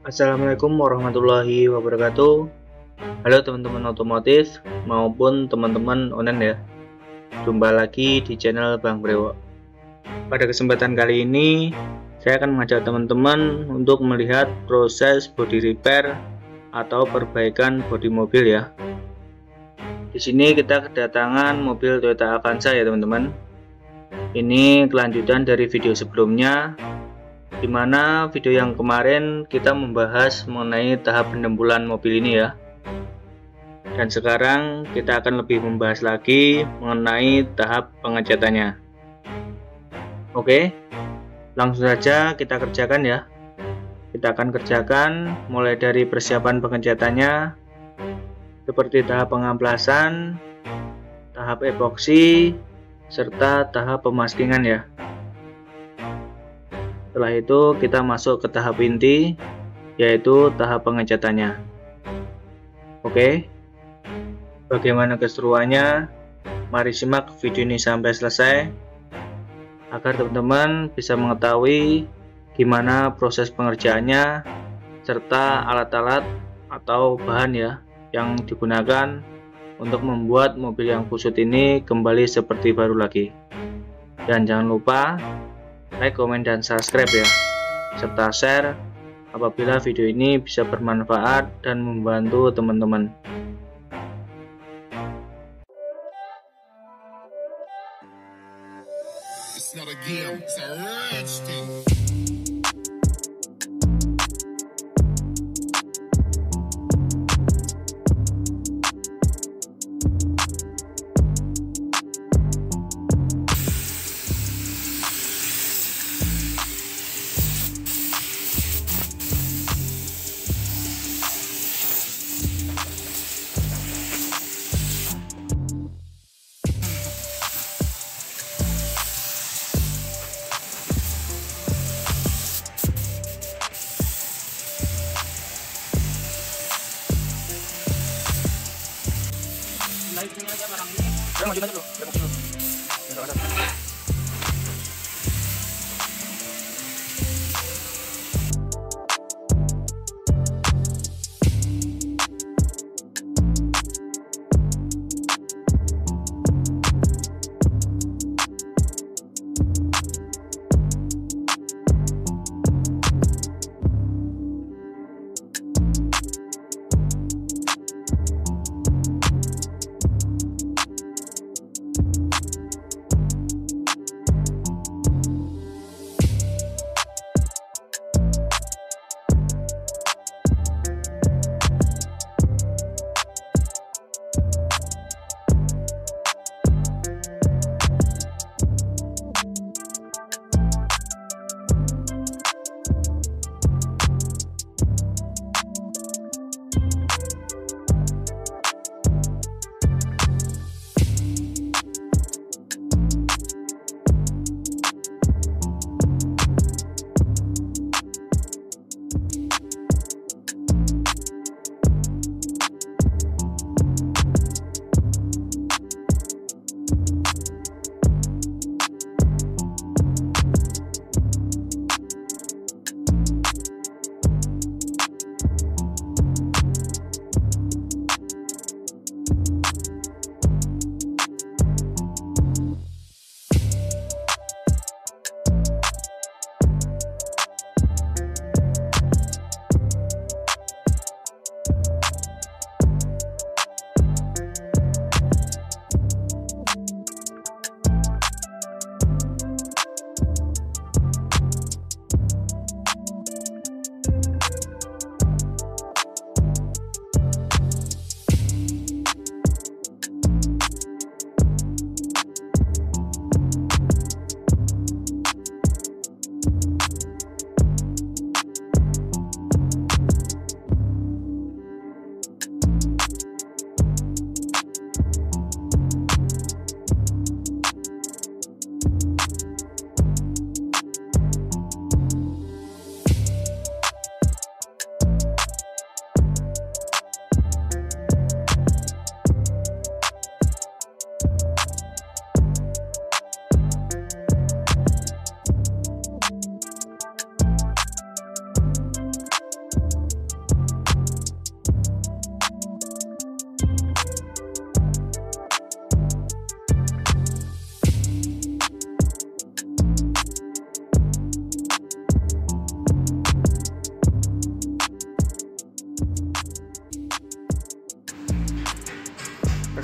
Assalamualaikum warahmatullahi wabarakatuh. Halo teman-teman otomotif maupun teman-teman online ya. Jumpa lagi di channel Bang Brewok. Pada kesempatan kali ini saya akan mengajak teman-teman untuk melihat proses body repair atau perbaikan bodi mobil ya. Di sini kita kedatangan mobil Toyota Avanza ya teman-teman. Ini kelanjutan dari video sebelumnya, dimana video yang kemarin kita membahas mengenai tahap pendembulan mobil ini ya, dan sekarang kita akan lebih membahas lagi mengenai tahap pengecatannya. Oke, langsung saja kita kerjakan ya. Kita akan kerjakan mulai dari persiapan pengecatannya seperti tahap pengamplasan, tahap epoksi, serta tahap pemaskingan ya. Setelah itu kita masuk ke tahap inti, yaitu tahap pengecatannya. Oke, bagaimana keseruannya? Mari simak video ini sampai selesai agar teman-teman bisa mengetahui gimana proses pengerjaannya serta alat-alat atau bahan ya yang digunakan untuk membuat mobil yang kusut ini kembali seperti baru lagi. Dan jangan lupa like, komen, dan subscribe ya, serta share apabila video ini bisa bermanfaat dan membantu teman-teman. It's not a game, it's a rich thing. Udah maju aja dulu, udah maju dulu.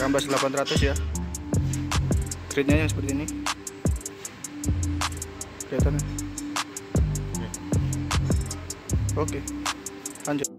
Canvas 800 ya. Grade-nya yang seperti ini. Kelihatan. Oke. Lanjut.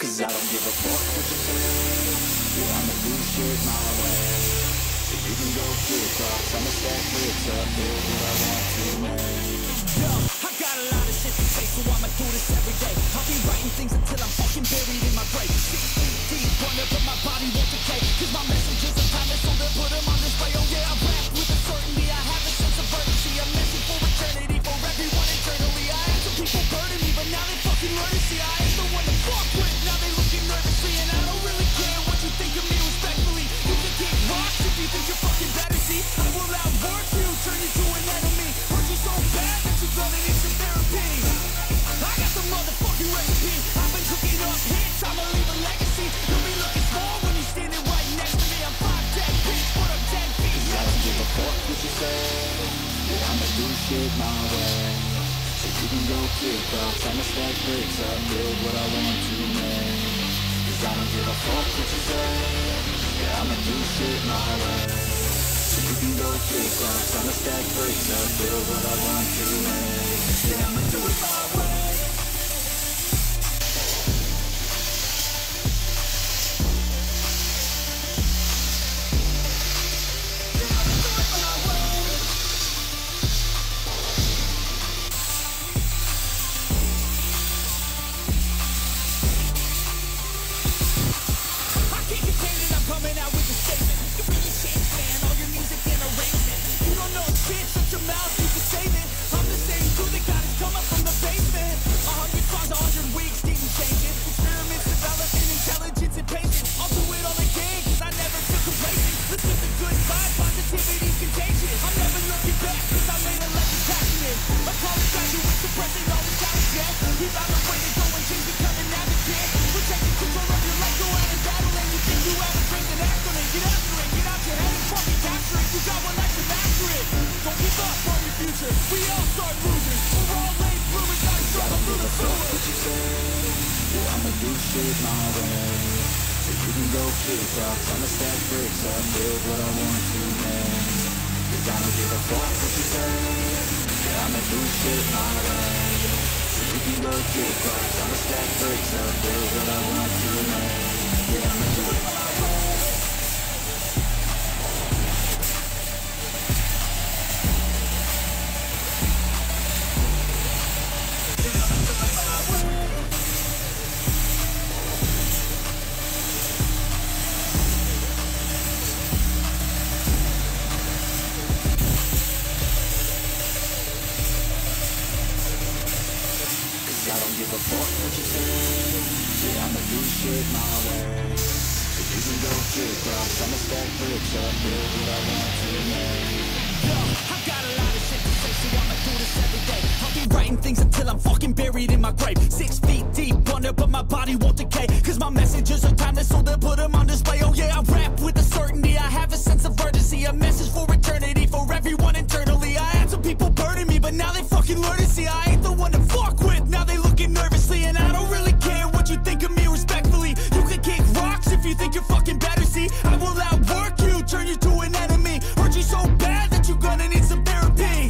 Cause I don't give a fuck what you say. Yeah, I'ma do shit my way. So you can go kick rocks, I'ma stack bricks up, build what I want to make. Yo, I got a lot of shit to say, so I'ma do this every day. I'll be writing things until I'm fucking buried in my grave. 6 feet deep, wonder but my body won't decay. Cause my messages are timeless, so they'll put them on display. Oh yeah, I rap with a certainty, I have a sense of urgency. A message for eternity, for everyone eternally. I had some people burning me, but now they fucking learn to see I ain't the one to fuck with. Now they looking nervously, and I don't really care what you think of me respectfully. You can kick rocks if you think you're fucking better, see. I will outwork you, turn you to an enemy. Hurt you so bad that you're gonna need some therapy. I got the motherfucking recipe. I've been cooking up hits, I'ma leave a legacy. You'll be looking small when you're standing right next to me. I'm 5'10", bitch, but I'm 10 feet. I don't give a fuck what you say. Yeah, I'ma do shit my way. So you can go kick rocks, I'ma stack bricks up, build what I want to make. Cause I don't give a fuck what you say. Yeah, I'ma do shit my way. So you can go kick rocks, I'ma stack bricks up, build what I want to make. Yeah, I'ma do it my way. things until I'm fucking buried in my grave. 6 feet deep under, but my body won't decay. Cause my messages are timeless, so they'll put them on display. Oh yeah, I rap with a certainty, I have a sense of urgency. A message for eternity, for everyone internally. I had some people burning me, but now they fucking learn to see I ain't the one to fuck with, now they looking nervously. And I don't really care what you think of me, respectfully. You can kick rocks if you think you're fucking better, see. I will outwork you, turn you to an enemy. Hurt you so bad that you're gonna need some therapy.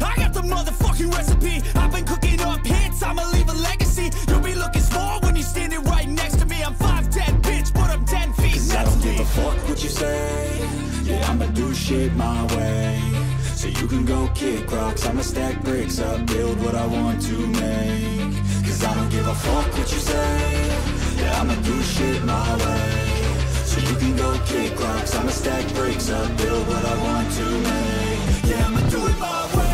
I got the motherfucking recipe, I've been cooking up hits, I'ma leave a legacy. You'll be looking small when you're standing right next to me. I'm 5'10", bitch, but I'm 10 feet. Cause I don't give a fuck what you say. Yeah, I'ma do shit my way. So you can go kick rocks, I'ma stack bricks up, build what I want to make. Cause I don't give a fuck what you say. Yeah, I'ma do shit my way. So you can go kick rocks, I'ma stack bricks up, build what I want to make. Yeah, I'ma do it my way.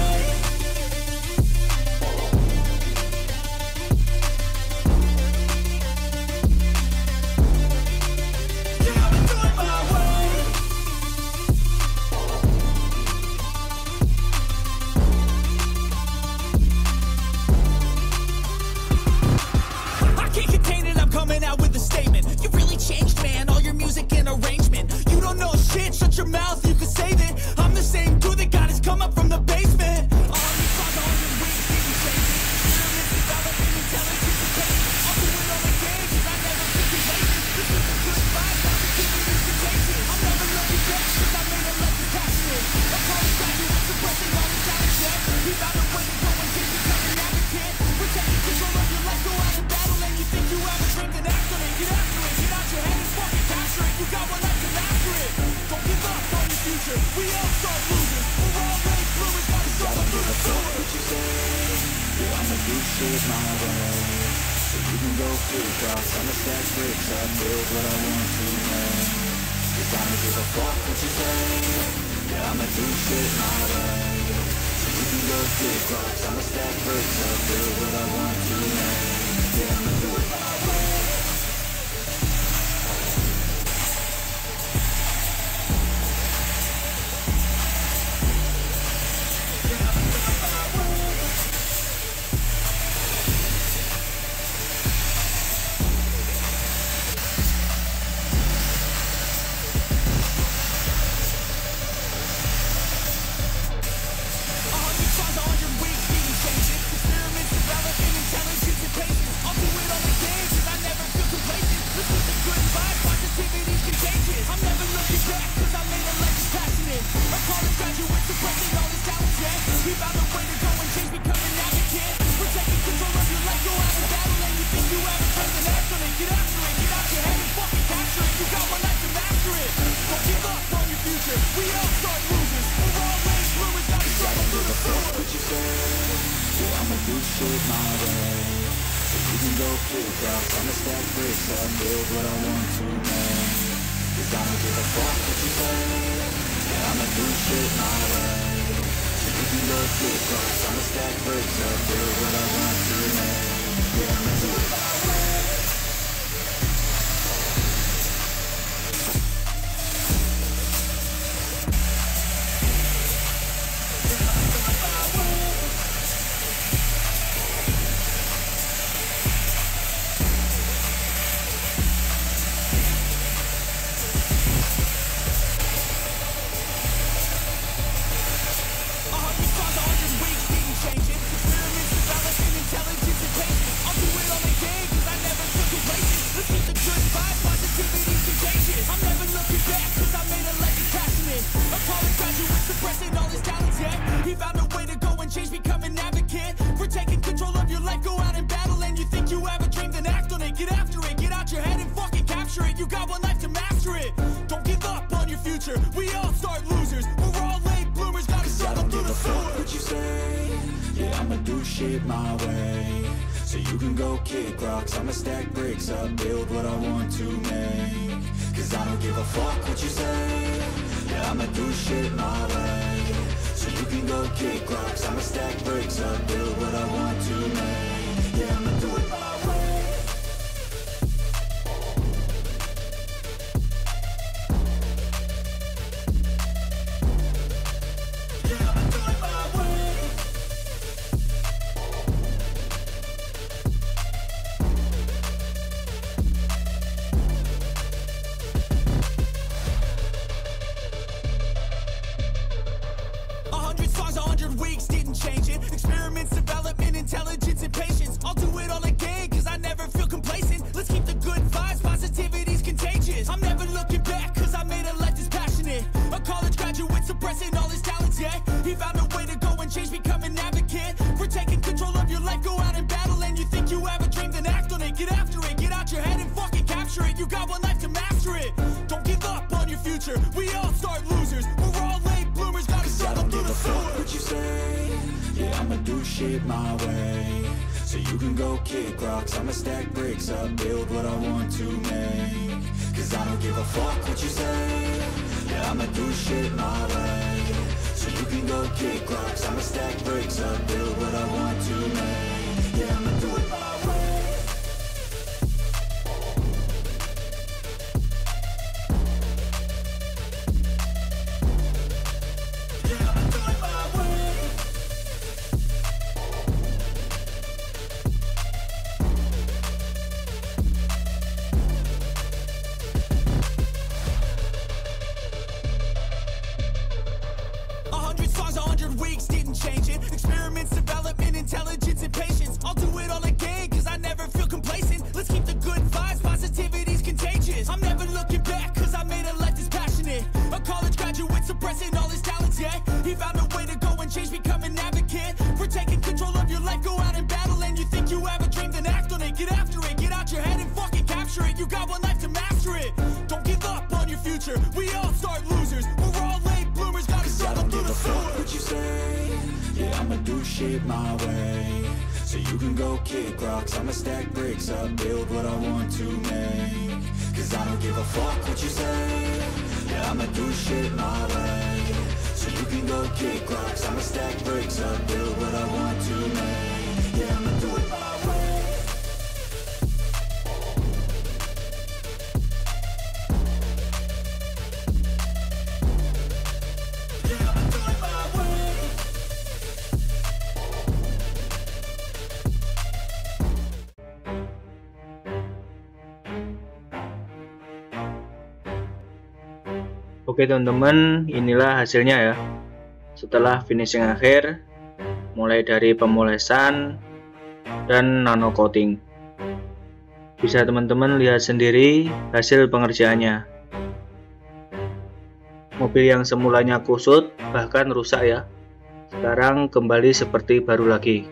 Shut your mouth, you can save it. I'm the same dude that got his come up from the basement. All you find on your weak, didn't change it. Pyramids developing intelligence and taste. I'll do it on the game, cause I never feel complacent. This is a good vibe, positivity is contagious. I'm never looking back, cause I made a life is passionate. A college graduate suppressing all his talent, yeah. He found a way to go and change, become an advocate. We're taking control of your life, go out and battle. And you think you have a dream, then act on it. Get after it, get out your head and fucking capture it. You got one life to master it. Don't give up on your future, we all start losing. We're all late bloomers, gotta struggle through the sewer. What you say? Yeah, I'ma do shit my way. So you can go kick rocks, I'ma stack bricks up, build what I want to make. Cause I don't give a fuck what you say. Yeah, I'ma do shit my way. So you can go kick rocks, I'ma stack bricks up, build what I want to make. Yeah, I'ma do it my way. 100 weeks didn't change it. Experiments, development, intelligence, and patience. I'll do it all again, cause I never feel complacent. Let's keep the good vibes, positivity's contagious. I'm never looking back, cause I made a life that's passionate. A college graduate suppressing all his talents, yeah. He found a way to go and change, become an advocate. For taking control of your life, go out and battle. And you think you have a dream, then act on it. Get after it, get out your head and fucking capture it. You got one life to master it. Don't give up on your future, we all start losers. We're all late bloomers, gotta struggle through the sewer. What you say? Yeah, I'ma do shit my way. So you can go kick rocks, I'ma stack bricks up, build what I want to make. Cause I don't give a fuck what you say. Yeah, I'ma do shit my way. So you can go kick rocks, I'ma stack bricks up, build what I want to make. Yeah, I'ma do it my way. Yeah, I'ma do it my way. Songs, 100 weeks didn't change it. Experiments, development, intelligence, and patience. I'll do it all again, cause I never feel complacent. Let's keep the good vibes, positivity's contagious. I'm never looking back, cause I made a life that's passionate. A college graduate suppressing all his talents, yeah. He found a way to go and change, become an advocate. For taking control of your life, go out and battle. And you think you have a dream, then act on it. Get after it, get out your head and fucking capture it. You got one life to master it. Don't give up on your future, we all start losers. We're all late bloomers, gotta struggle through the sewer. What you say? Yeah, I'ma do shit my way. So you can go kick rocks, I'ma stack bricks up, build what I want to make. Cause I don't give a fuck what you say. Yeah, I'ma do shit my way. So you can go kick rocks, I'ma stack bricks up, build what I want to make. Yeah, I'ma do it my way. Yeah, I'ma do it my way. Oke teman-teman, inilah hasilnya ya. Setelah finishing akhir, mulai dari pemolesan dan nano coating. Bisa teman-teman lihat sendiri hasil pengerjaannya. Mobil yang semulanya kusut bahkan rusak ya, sekarang kembali seperti baru lagi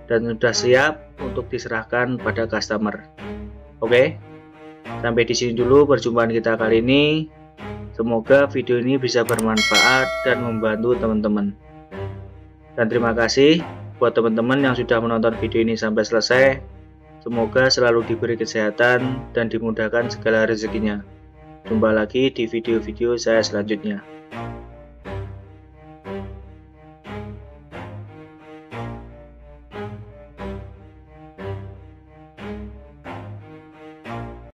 dan sudah siap untuk diserahkan pada customer. Oke, sampai di sini dulu perjumpaan kita kali ini. Semoga video ini bisa bermanfaat dan membantu teman-teman. Dan terima kasih buat teman-teman yang sudah menonton video ini sampai selesai. Semoga selalu diberi kesehatan dan dimudahkan segala rezekinya. Jumpa lagi di video-video saya selanjutnya.